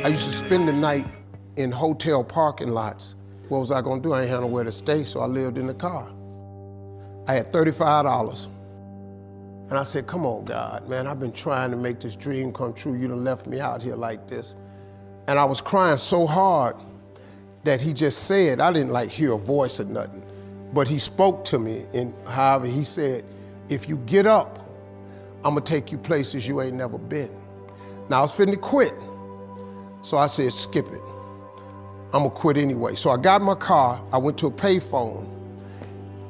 I used to spend the night in hotel parking lots. What was I gonna do? I ain't had nowhere to stay, so I lived in the car. I had $35. And I said, come on, God, man, I've been trying to make this dream come true. You done left me out here like this. And I was crying so hard that he just said, I didn't like hear a voice or nothing, but he spoke to me in Harvey. He said, if you get up, I'm gonna take you places you ain't never been. Now I was finna quit. So I said, skip it. I'm gonna quit anyway. So I got in my car, I went to a payphone,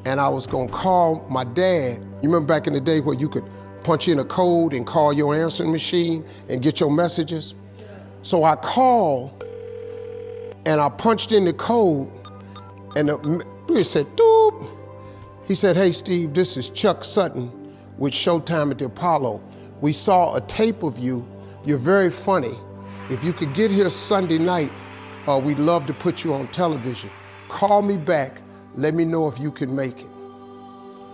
and I was gonna call my dad. You remember back in the day where you could punch in a code and call your answering machine and get your messages? So I called and I punched in the code and it said, doop. He said, hey Steve, this is Chuck Sutton with Showtime at the Apollo. We saw a tape of you. You're very funny. If you could get here Sunday night, we'd love to put you on television. Call me back, let me know if you can make it.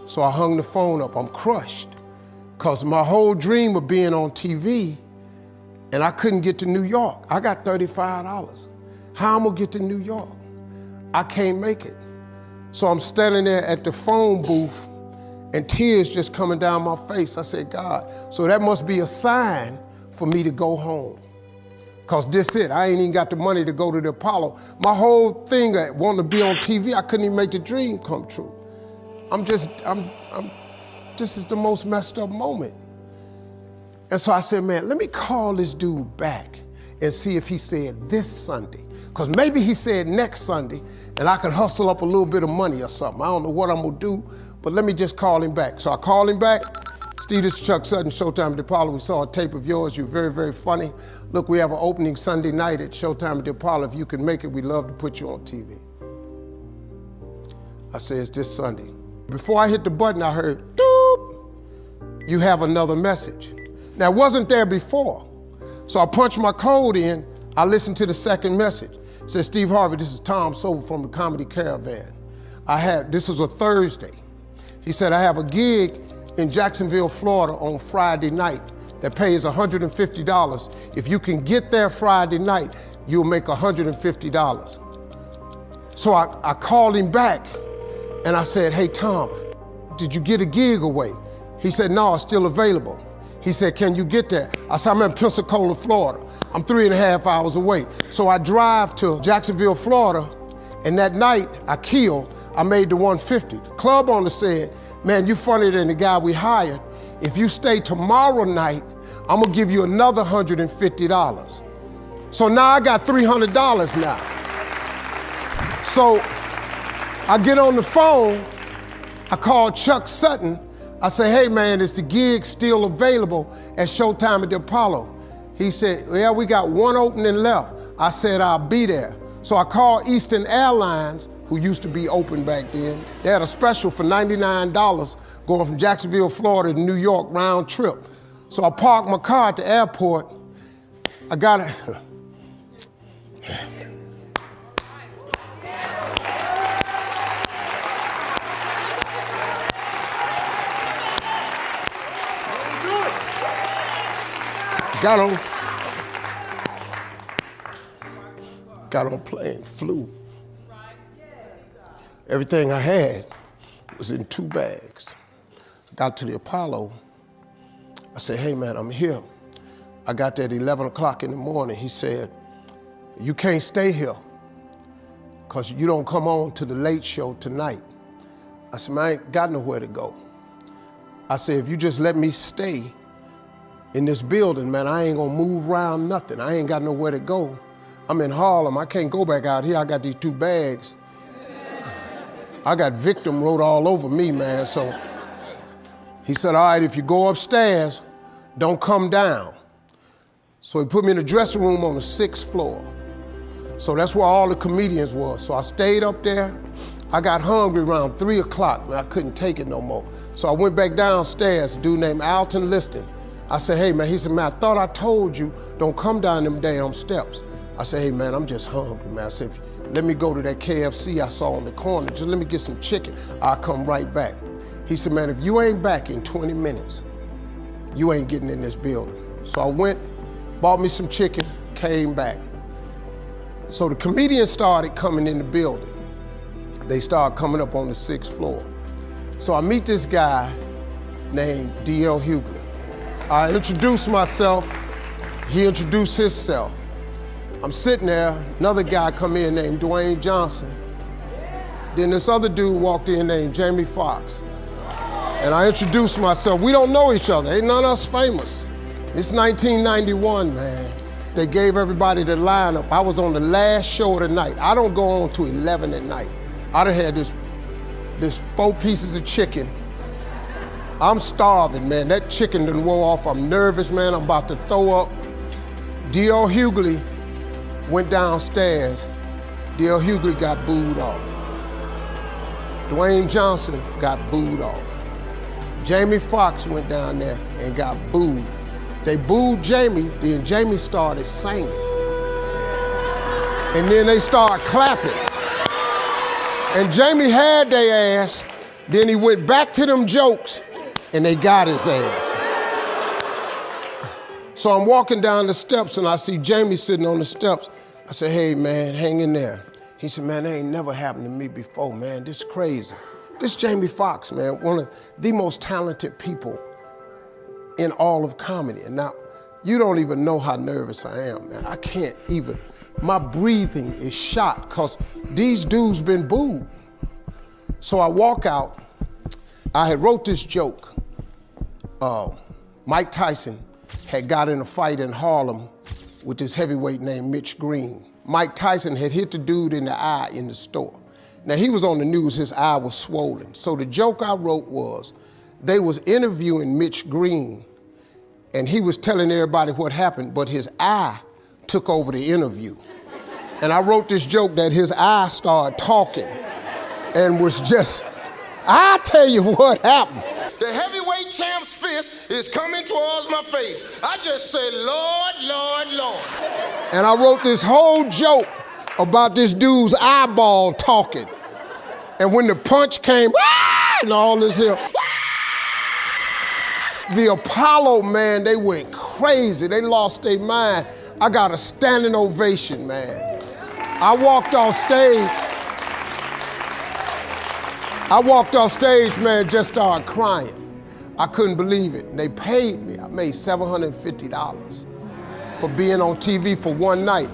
So I hung the phone up, I'm crushed. Cause my whole dream of being on TV, and I couldn't get to New York. I got $35. How I'm gonna get to New York? I can't make it. So I'm standing there at the phone booth and tears just coming down my face. I said, God, so that must be a sign for me to go home. Cause this it, I ain't even got the money to go to the Apollo. My whole thing, I wanted to be on TV, I couldn't even make the dream come true. This is the most messed up moment. And so I said, man, let me call this dude back and see if he said this Sunday. Cause maybe he said next Sunday and I can hustle up a little bit of money or something. I don't know what I'm gonna do, but let me just call him back. So I called him back. Steve, this is Chuck Sutton, Showtime at the Apollo. We saw a tape of yours. You're very, very funny. Look, we have an opening Sunday night at Showtime at the Apollo. If you can make it, we'd love to put you on TV. I said, it's this Sunday. Before I hit the button, I heard, doop, you have another message. Now, it wasn't there before. So I punched my code in, I listened to the second message. It said, Steve Harvey, this is Tom Sobel from the Comedy Caravan. This was a Thursday. He said, I have a gig in Jacksonville, Florida on Friday night that pays $150. If you can get there Friday night, you'll make $150. So I called him back and I said, hey Tom, did you get a gig away? He said, no, it's still available. He said, can you get there? I said, I'm in Pensacola, Florida. I'm 3.5 hours away. So I drive to Jacksonville, Florida, and that night I made the 150. The club owner said, man, you funnier than the guy we hired. If you stay tomorrow night, I'm gonna give you another $150. So now I got $300 now. So I get on the phone, I call Chuck Sutton. I say, hey man, is the gig still available at Showtime at the Apollo? He said, yeah, we got one opening left. I said, I'll be there. So I called Eastern Airlines, who used to be open back then. They had a special for $99 going from Jacksonville, Florida to New York round trip. So I parked my car at the airport. I got it. Got on plane, flew. Everything I had was in 2 bags. Got to the Apollo. I said, hey man, I'm here. I got there at 11 o'clock in the morning. He said, you can't stay here because you don't come on to the late show tonight. I said, man, I ain't got nowhere to go. I said, if you just let me stay in this building, man, I ain't gonna move around nothing. I ain't got nowhere to go. I'm in Harlem, I can't go back out here. I got these 2 bags. I got victim wrote all over me, man, so. He said, all right, if you go upstairs, don't come down. So he put me in the dressing room on the 6th floor. So that's where all the comedians was. So I stayed up there. I got hungry around 3 o'clock, and I couldn't take it no more. So I went back downstairs, a dude named Alton Liston. I said, hey man, he said, man, I thought I told you, don't come down them damn steps. I said, hey man, I'm just hungry, man. I said, let me go to that KFC I saw on the corner, just let me get some chicken. I'll come right back. He said, man, if you ain't back in 20 minutes, you ain't getting in this building. So I went, bought me some chicken, came back. So the comedians started coming in the building. They started coming up on the 6th floor. So I meet this guy named D.L. Hughley. I introduced myself, he introduced himself. I'm sitting there, another guy come in named Dwayne Johnson. Then this other dude walked in named Jamie Foxx. And I introduced myself. We don't know each other, ain't none of us famous. It's 1991, man. They gave everybody the lineup. I was on the last show of the night. I don't go on to 11 at night. I done had this 4 pieces of chicken. I'm starving, man. That chicken done wore off. I'm nervous, man. I'm about to throw up. D.L. Hughley went downstairs. D.L. Hughley got booed off. Dwayne Johnson got booed off. Jamie Foxx went down there and got booed. They booed Jamie, then Jamie started singing. And then they started clapping. And Jamie had their ass, then he went back to them jokes, and they got his ass. So I'm walking down the steps and I see Jamie sitting on the steps. I said, hey man, hang in there. He said, man, that ain't never happened to me before, man. This is crazy. This Jamie Foxx, man, one of the most talented people in all of comedy. And now, you don't even know how nervous I am, man. I can't even, my breathing is shot because these dudes been booed. So I walk out, I had wrote this joke. Mike Tyson had got in a fight in Harlem with this heavyweight named Mitch Green. Mike Tyson had hit the dude in the eye in the store. Now he was on the news, his eye was swollen. So the joke I wrote was, they was interviewing Mitch Green and he was telling everybody what happened, but his eye took over the interview. And I wrote this joke that his eye started talking and was just, I tell you what happened. The heavyweight champ's fist is coming towards my face. I just said, Lord, Lord, Lord. And I wrote this whole joke about this dude's eyeball talking. And when the punch came, and all this here, the Apollo, man, they went crazy. They lost their mind. I got a standing ovation, man. I walked off stage, man, just started crying. I couldn't believe it. They paid me. I made $750 for being on TV for one night.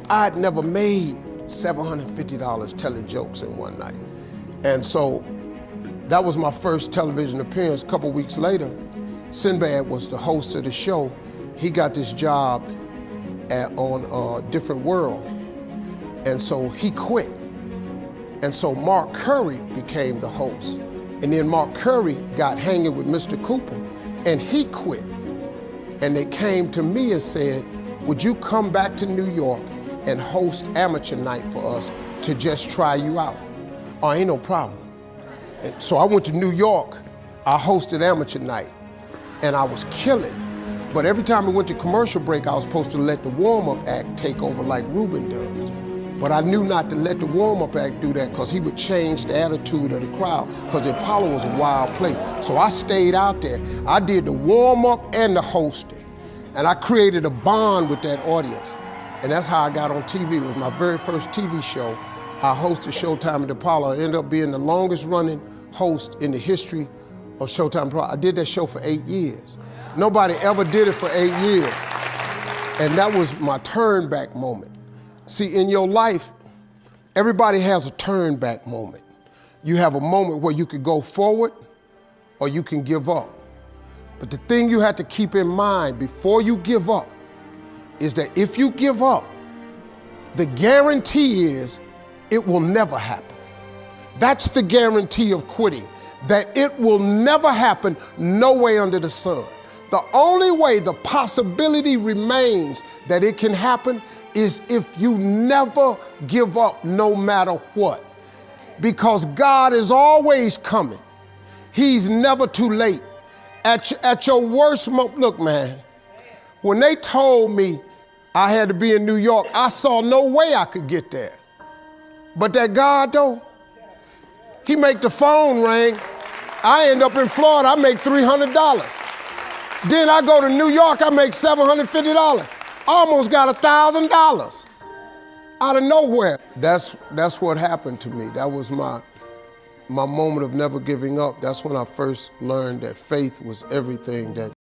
I'd never made $750 telling jokes in one night. And so that was my first television appearance. A couple weeks later, Sinbad was the host of the show. He got this job on Different World. And so he quit. And so Mark Curry became the host. And then Mark Curry got hanging with Mr. Cooper and he quit. And they came to me and said, would you come back to New York and host amateur night for us to just try you out? Oh, ain't no problem. And so I went to New York, I hosted amateur night and I was killing. But every time we went to commercial break, I was supposed to let the warm-up act take over like Ruben does. But I knew not to let the warm-up act do that because he would change the attitude of the crowd because the Apollo was a wild place. So I stayed out there. I did the warm-up and the hosting. And I created a bond with that audience. And that's how I got on TV. It was my very first TV show. I hosted Showtime at the Apollo. I ended up being the longest running host in the history of Showtime Apollo. I did that show for 8 years. Nobody ever did it for 8 years. And that was my turn back moment. See, in your life, everybody has a turn back moment. You have a moment where you could go forward or you can give up. But the thing you have to keep in mind before you give up is that if you give up, the guarantee is it will never happen. That's the guarantee of quitting, that it will never happen, no way under the sun. The only way the possibility remains that it can happen is if you never give up no matter what. Because God is always coming. He's never too late. At your worst moment, look man, when they told me I had to be in New York, I saw no way I could get there. But that God though, he make the phone ring. I end up in Florida, I make $300. Then I go to New York, I make $750. Almost got $1,000. out of nowhere. That's what happened to me. That was my moment of never giving up. That's when I first learned that faith was everything, that